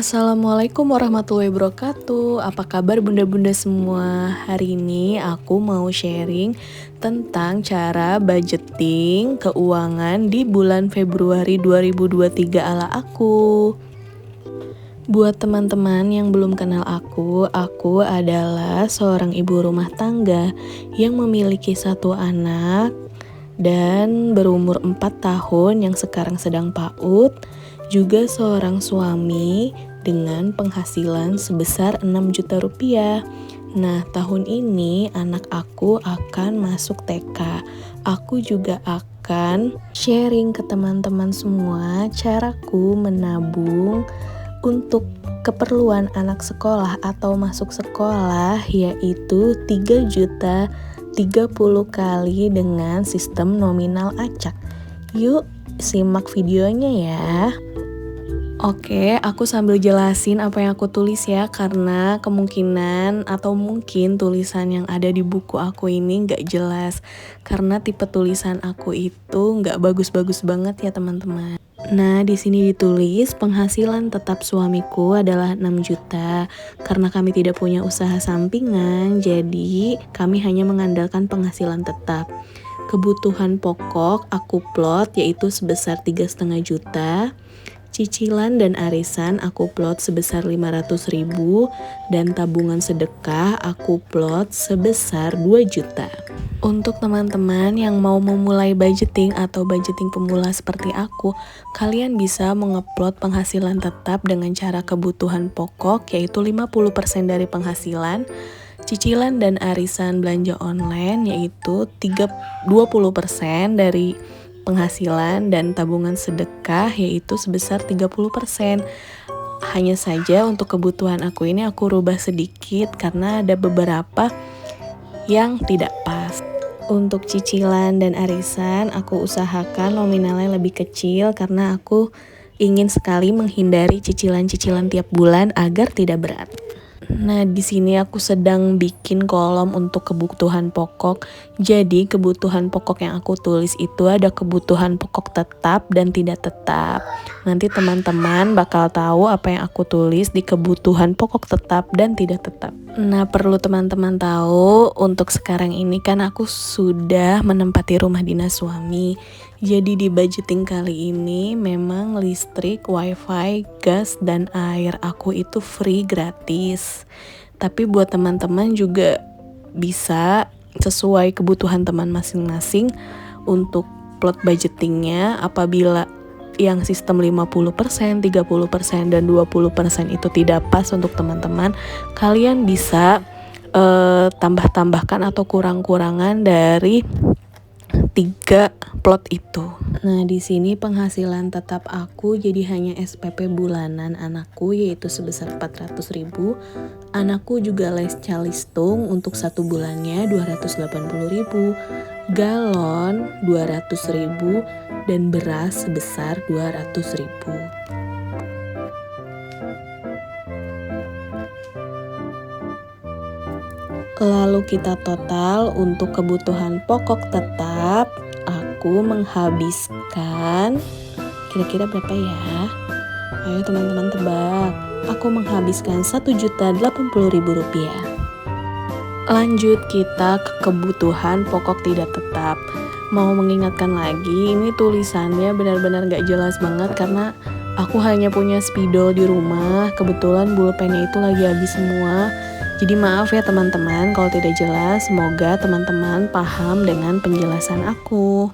Assalamualaikum warahmatullahi wabarakatuh. Apa kabar bunda-bunda semua? Hari ini aku mau sharing tentang cara budgeting keuangan di bulan Februari 2023 ala aku. Buat teman-teman yang belum kenal aku adalah seorang ibu rumah tangga yang memiliki satu anak dan berumur 4 tahun yang sekarang sedang PAUD, juga seorang suami dengan penghasilan sebesar 6 juta rupiah. Nah, tahun ini anak aku akan masuk TK. Aku juga akan sharing ke teman-teman semua caraku menabung untuk keperluan anak sekolah atau masuk sekolah, yaitu 3 juta 30 kali dengan sistem nominal acak. Yuk simak videonya ya. Oke, aku sambil jelasin apa yang aku tulis ya, karena kemungkinan atau mungkin tulisan yang ada di buku aku ini gak jelas, karena tipe tulisan aku itu gak bagus-bagus banget ya teman-teman. Nah, di sini ditulis penghasilan tetap suamiku adalah 6 juta. Karena kami tidak punya usaha sampingan, jadi kami hanya mengandalkan penghasilan tetap. Kebutuhan pokok aku plot yaitu sebesar 3,5 juta. Cicilan dan arisan aku plot sebesar 500.000 dan tabungan sedekah aku plot sebesar 2 juta. Untuk teman-teman yang mau memulai budgeting atau budgeting pemula seperti aku, kalian bisa mengeplot penghasilan tetap dengan cara kebutuhan pokok yaitu 50% dari penghasilan, cicilan dan arisan belanja online yaitu 20% dari penghasilan, dan tabungan sedekah yaitu sebesar 30%. Hanya saja untuk kebutuhan aku ini aku rubah sedikit karena ada beberapa yang tidak pas. Untuk cicilan dan arisan aku usahakan nominalnya lebih kecil karena aku ingin sekali menghindari cicilan-cicilan tiap bulan agar tidak berat. Nah, di sini aku sedang bikin kolom untuk kebutuhan pokok. Jadi, kebutuhan pokok yang aku tulis itu ada kebutuhan pokok tetap dan tidak tetap. Nanti teman-teman bakal tahu apa yang aku tulis di kebutuhan pokok tetap dan tidak tetap. Nah, perlu teman-teman tahu, untuk sekarang ini kan aku sudah menempati rumah dinas suami. Jadi di budgeting kali ini memang listrik, wifi, gas, dan air aku itu free gratis. Tapi buat teman-teman juga bisa sesuai kebutuhan teman masing-masing untuk plot budgetingnya. Apabila yang sistem 50%, 30%, dan 20% itu tidak pas untuk teman-teman, kalian bisa tambah-tambahkan atau kurang-kurangan dari 3 plot itu. Nah, di sini penghasilan tetap aku jadi hanya SPP bulanan anakku yaitu sebesar 400.000. Anakku juga les calistung untuk 1 bulannya 280.000, galon 200.000, dan beras sebesar 200.000. Lalu kita total untuk kebutuhan pokok tetap, aku menghabiskan kira-kira berapa ya? Ayo teman-teman tebak. Aku menghabiskan 1.080.000 rupiah. Lanjut kita ke kebutuhan pokok tidak tetap. Mau mengingatkan lagi, ini tulisannya benar-benar gak jelas banget karena aku hanya punya spidol di rumah. Kebetulan pulpennya itu lagi habis semua. Jadi maaf ya teman-teman kalau tidak jelas. Semoga teman-teman paham dengan penjelasan aku.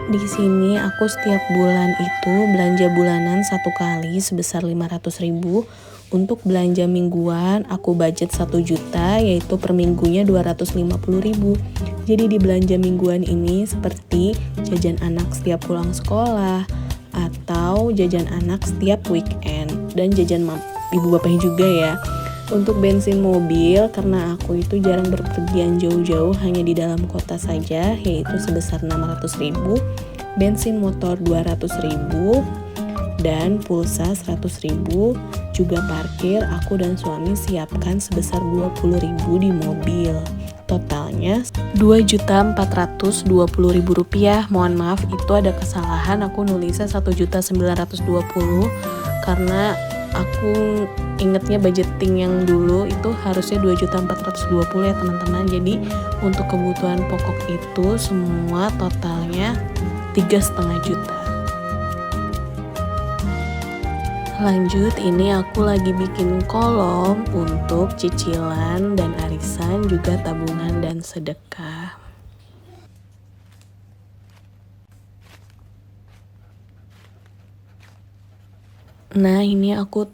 Di sini aku setiap bulan itu belanja bulanan 1 kali sebesar 500.000. Untuk belanja mingguan aku budget 1 juta yaitu per minggunya 250.000. Jadi di belanja mingguan ini seperti jajan anak setiap pulang sekolah atau jajan anak setiap weekend dan jajan ibu bapaknya juga ya. Untuk bensin mobil, karena aku itu jarang berpergian jauh-jauh, hanya di dalam kota saja, yaitu sebesar 600.000, bensin motor 200.000, dan pulsa 100.000, juga parkir aku dan suami siapkan sebesar 20.000 di mobil. Totalnya 2.420.000 rupiah. Mohon maaf, itu ada kesalahan, aku nulisnya 1.920.000 karena aku ingetnya budgeting yang dulu itu harusnya 2.420.000 ya teman-teman. Jadi untuk kebutuhan pokok itu semua totalnya 3,5 juta. Lanjut, ini aku lagi bikin kolom untuk cicilan dan arisan, juga tabungan dan sedekah. Nah, ini aku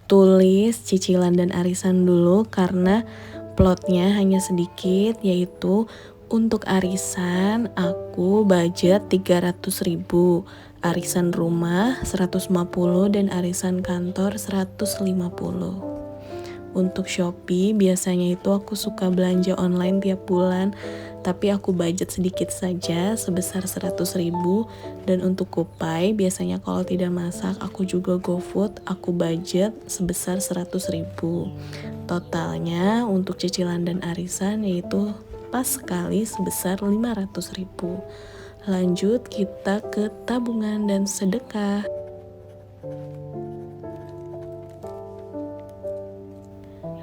tulis cicilan dan arisan dulu karena plotnya hanya sedikit, yaitu untuk arisan aku budget 300.000, arisan rumah 150 dan arisan kantor 150. Untuk Shopee biasanya itu aku suka belanja online tiap bulan, tapi aku budget sedikit saja sebesar 100.000. Dan untuk Kupai biasanya kalau tidak masak aku juga GoFood, aku budget sebesar 100.000. Totalnya untuk cicilan dan arisan yaitu pas sekali sebesar 500.000. Lanjut kita ke tabungan dan sedekah.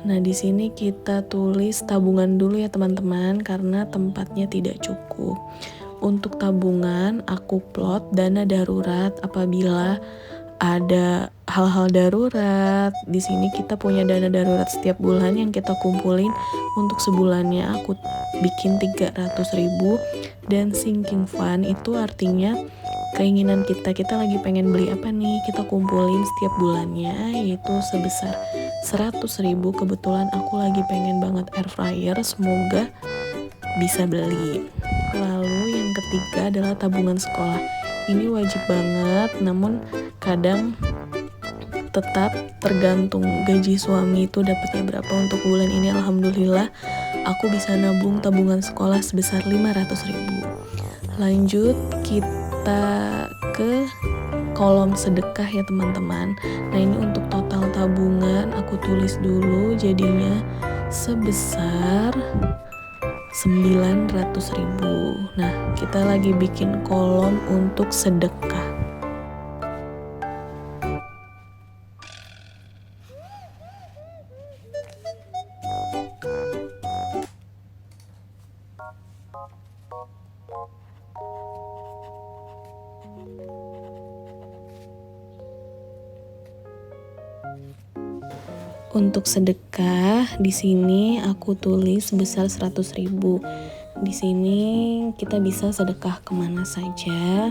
Nah, di sini kita tulis tabungan dulu ya teman-teman karena tempatnya tidak cukup. Untuk tabungan aku plot dana darurat apabila ada hal-hal darurat. Di sini kita punya dana darurat setiap bulan yang kita kumpulin. Untuk sebulannya aku bikin 300.000, dan sinking fund itu artinya keinginan kita lagi pengen beli apa nih, kita kumpulin setiap bulannya yaitu sebesar 100.000. Kebetulan aku lagi pengen banget air fryer, semoga bisa beli. Lalu yang ketiga adalah tabungan sekolah. Ini wajib banget, namun kadang tetap tergantung gaji suami itu dapatnya berapa. Untuk bulan ini alhamdulillah aku bisa nabung tabungan sekolah sebesar 500.000. Lanjut kita ke kolom sedekah ya teman-teman. Nah, ini untuk total tabungan aku tulis dulu jadinya sebesar 900.000. Nah, kita lagi bikin kolom untuk sedekah. Untuk sedekah di sini aku tulis sebesar 100.000. Di sini kita bisa sedekah kemana saja.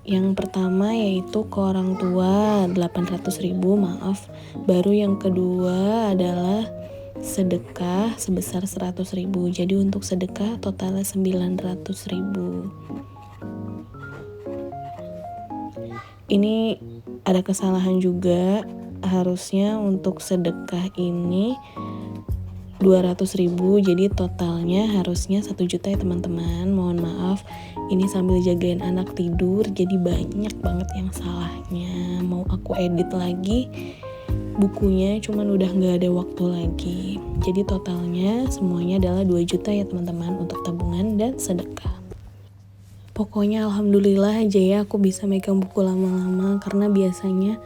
Yang pertama yaitu ke orang tua 800.000, maaf. Baru yang kedua adalah sedekah sebesar 100.000. Jadi untuk sedekah totalnya 900.000. Ini ada kesalahan juga. Harusnya untuk sedekah ini 200.000, jadi totalnya harusnya 1 juta ya teman-teman. Mohon maaf, ini sambil jagain anak tidur, jadi banyak banget yang salahnya. Mau aku edit lagi bukunya, cuman udah gak ada waktu lagi. Jadi totalnya semuanya adalah 2 juta ya teman-teman untuk tabungan dan sedekah. Pokoknya alhamdulillah aja ya aku bisa megang buku lama-lama, karena biasanya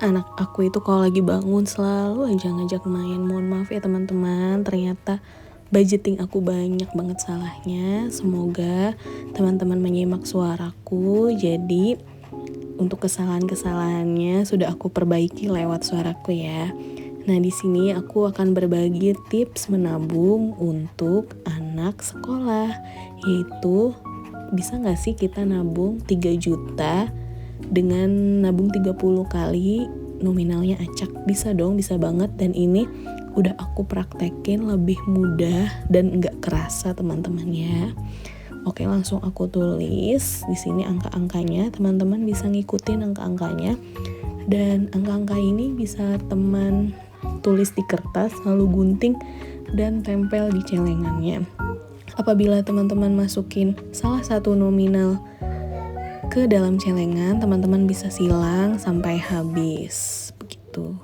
anak aku itu kalau lagi bangun selalu aja ngajak main. Mohon maaf ya teman-teman, ternyata budgeting aku banyak banget salahnya. Semoga teman-teman menyimak suaraku, jadi untuk kesalahan-kesalahannya sudah aku perbaiki lewat suaraku ya. Nah, di sini aku akan berbagi tips menabung untuk anak sekolah, yaitu bisa gak sih kita nabung 3 juta dengan nabung 30 kali nominalnya acak? Bisa dong, bisa banget. Dan ini udah aku praktekin, lebih mudah dan gak kerasa teman-teman ya. Oke, langsung aku tulis di sini angka-angkanya. Teman-teman bisa ngikutin angka-angkanya, dan angka-angka ini bisa teman tulis di kertas lalu gunting dan tempel di celengannya. Apabila teman-teman masukin salah satu nominal ke dalam celengan, teman-teman bisa silang sampai habis begitu.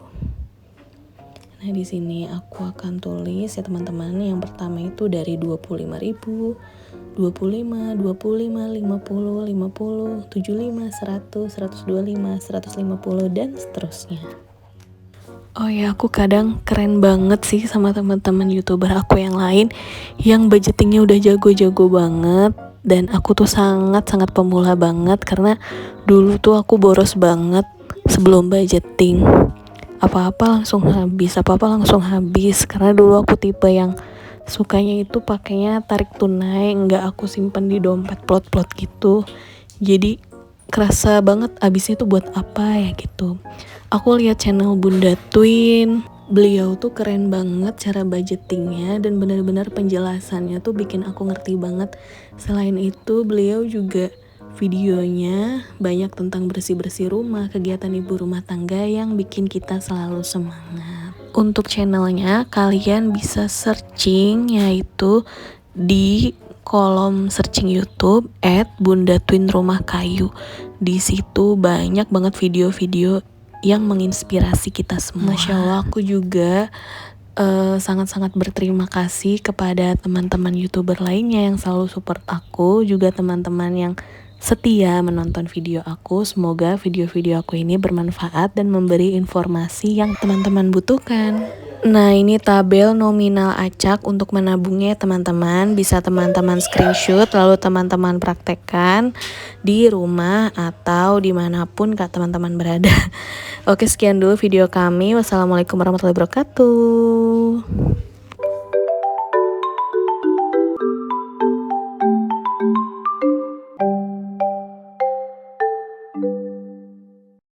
Nah, di sini aku akan tulis ya teman-teman. Yang pertama itu dari 25.000, 25, 50, 75, 100, 125, 150 dan seterusnya. Oh ya, aku kadang keren banget sih sama teman-teman YouTuber aku yang lain yang budgetingnya udah jago-jago banget, dan aku tuh sangat-sangat pemula banget karena dulu tuh aku boros banget sebelum budgeting. Apa-apa langsung habis, apa-apa langsung habis karena dulu aku tipe yang sukanya itu pakainya tarik tunai, nggak aku simpen di dompet plot-plot gitu. Jadi kerasa banget abisnya tuh buat apa ya gitu. Aku lihat channel Bunda Twin, beliau tuh keren banget cara budgetingnya dan benar-benar penjelasannya tuh bikin aku ngerti banget. Selain itu beliau juga videonya banyak tentang bersih-bersih rumah, kegiatan ibu rumah tangga yang bikin kita selalu semangat. Untuk channelnya kalian bisa searching yaitu di kolom searching YouTube @Bunda Twin Rumah Kayu. Di situ banyak banget video-video yang menginspirasi kita semua. Masya Allah, aku juga sangat-sangat berterima kasih kepada teman-teman YouTuber lainnya yang selalu support aku, juga teman-teman yang setia menonton video aku. Semoga video-video aku ini bermanfaat dan memberi informasi yang teman-teman butuhkan. Nah, ini tabel nominal acak untuk menabungnya teman-teman. Bisa teman-teman screenshot lalu teman-teman praktekkan di rumah atau dimanapun teman-teman berada. Oke, sekian dulu video kami. Wassalamualaikum warahmatullahi wabarakatuh.